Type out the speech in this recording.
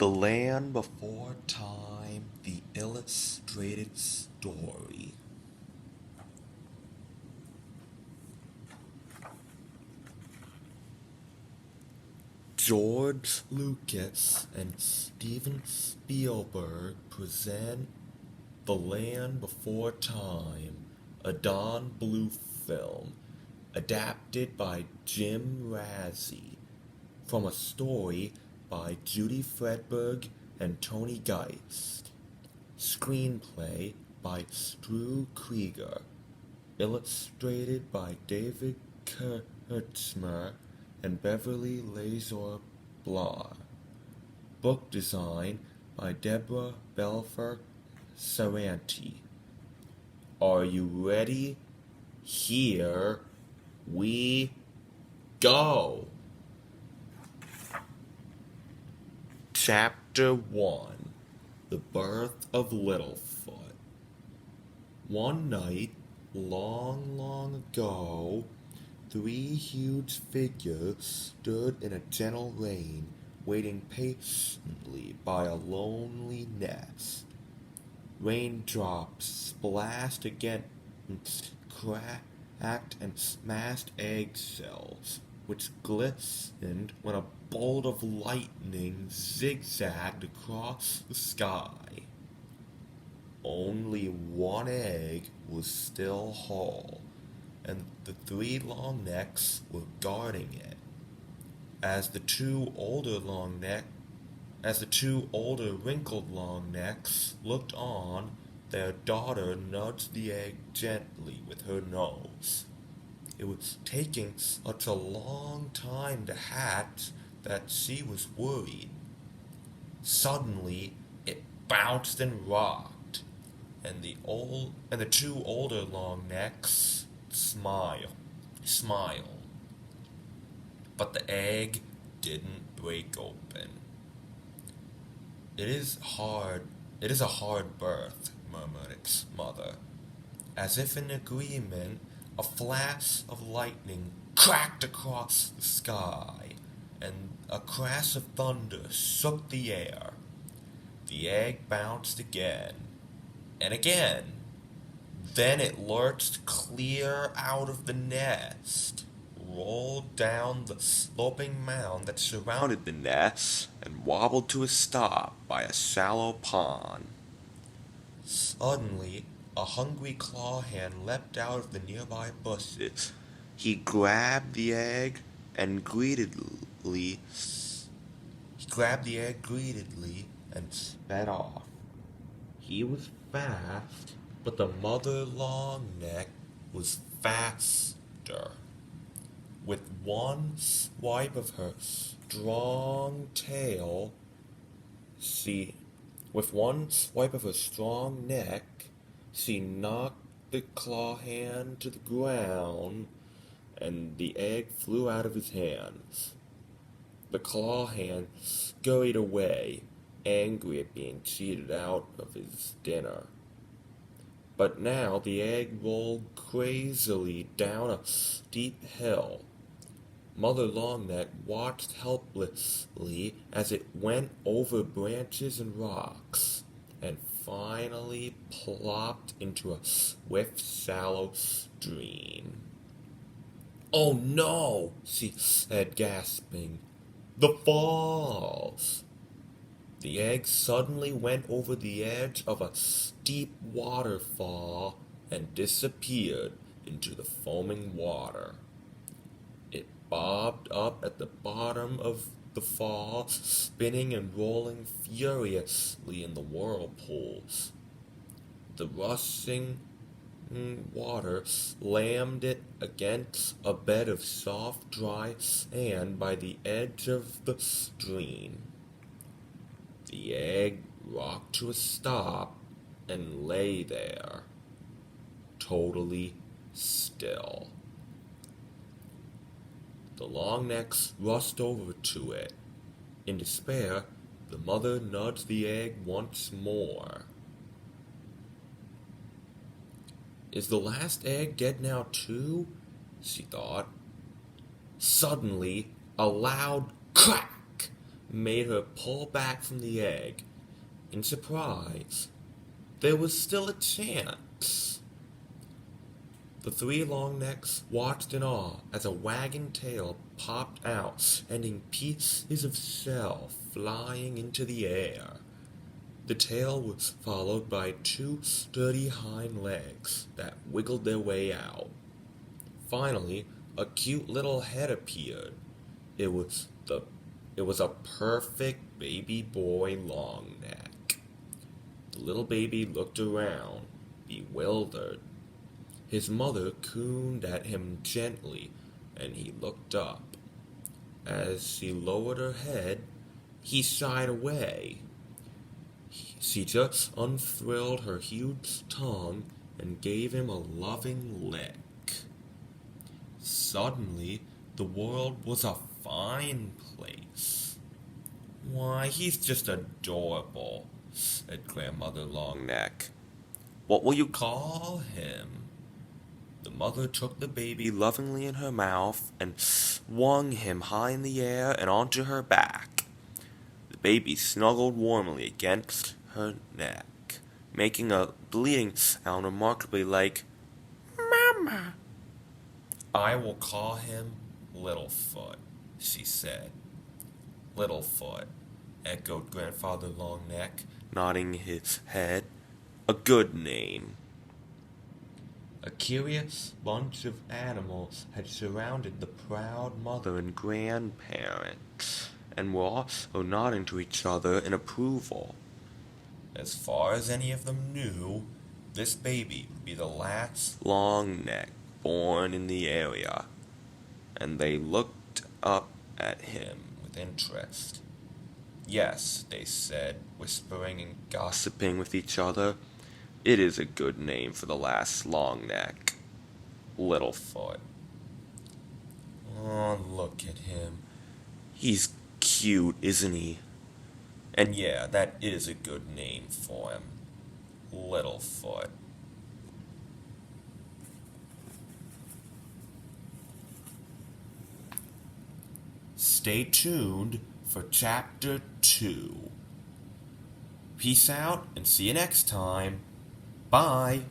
The Land Before Time, the illustrated story. George Lucas and Steven Spielberg present The Land Before Time, a Don Bluth film, adapted by Jim Razzie, from a story by Judy Fredberg and Tony Geist. Screenplay by Stu Krieger. Illustrated by David Kurtzmer and Beverly Lazor Blar. Book design by Deborah Belfer Saranti. Are you ready? Here we go! Chapter 1. The Birth of Littlefoot. One night, long ago, 3 huge figures stood in a gentle rain, waiting patiently by a lonely nest. Raindrops splashed against cracked and smashed eggshells, which glistened when a bolt of lightning zigzagged across the sky. Only one egg was still whole, and the 3 long necks were guarding it. As the two older wrinkled long necks looked on, their daughter nudged the egg gently with her nose. It was taking such a long time to hatch that she was worried. Suddenly, it bounced and rocked, and the 2 older long necks smiled. But the egg didn't break open. It is a hard birth, murmured its mother. As if in agreement, a flash of lightning cracked across the sky, and a crash of thunder shook the air. The egg bounced again, and again. Then it lurched clear out of the nest, rolled down the sloping mound that surrounded the nest, and wobbled to a stop by a shallow pond. Suddenly, a hungry claw hand leapt out of the nearby bushes. He grabbed the egg greedily and sped off. He was fast, but the mother long-neck was faster. With one swipe of her strong neck, she knocked the claw hand to the ground, and the egg flew out of his hands. The claw hand scurried away, angry at being cheated out of his dinner. But now the egg rolled crazily down a steep hill. Mother Longneck watched helplessly as it went over branches and rocks, and finally plopped into a swift, shallow stream. "Oh no!" she said, gasping. "The falls!" The egg suddenly went over the edge of a steep waterfall and disappeared into the foaming water. It bobbed up at the bottom of the fall, spinning and rolling furiously in the whirlpools. The rushing water slammed it against a bed of soft, dry sand by the edge of the stream. The egg rocked to a stop and lay there, totally still. The long necks rushed over to it. In despair, the mother nudged the egg once more. "Is the last egg dead now too?" she thought. Suddenly, a loud crack made her pull back from the egg. In surprise, there was still a chance. The three long necks watched in awe as a wagging tail popped out, sending pieces of shell flying into the air. The tail was followed by two sturdy hind legs that wiggled their way out. Finally, a cute little head appeared. It was a perfect baby boy long neck. The little baby looked around, bewildered. His mother crooned at him gently, and he looked up. As she lowered her head, he shied away. She just unthrilled her huge tongue and gave him a loving lick. Suddenly, the world was a fine place. "Why, he's just adorable," said Grandmother Longneck. "What will you call him?" The mother took the baby lovingly in her mouth and swung him high in the air and onto her back. The baby snuggled warmly against her neck, making a bleating sound remarkably like "Mama." "I will call him Littlefoot," she said. "Littlefoot," echoed Grandfather Longneck, nodding his head. "A good name." A curious bunch of animals had surrounded the proud mother and grandparents, and were also nodding to each other in approval. As far as any of them knew, this baby would be the last Longneck born in the area, and they looked up at him with interest. "Yes," they said, whispering and gossiping with each other, "it is a good name for the last Longneck. Littlefoot. Oh, look at him. He's cute, isn't he? And yeah, that is a good name for him. Littlefoot." Stay tuned for Chapter 2. Peace out and see you next time. Bye.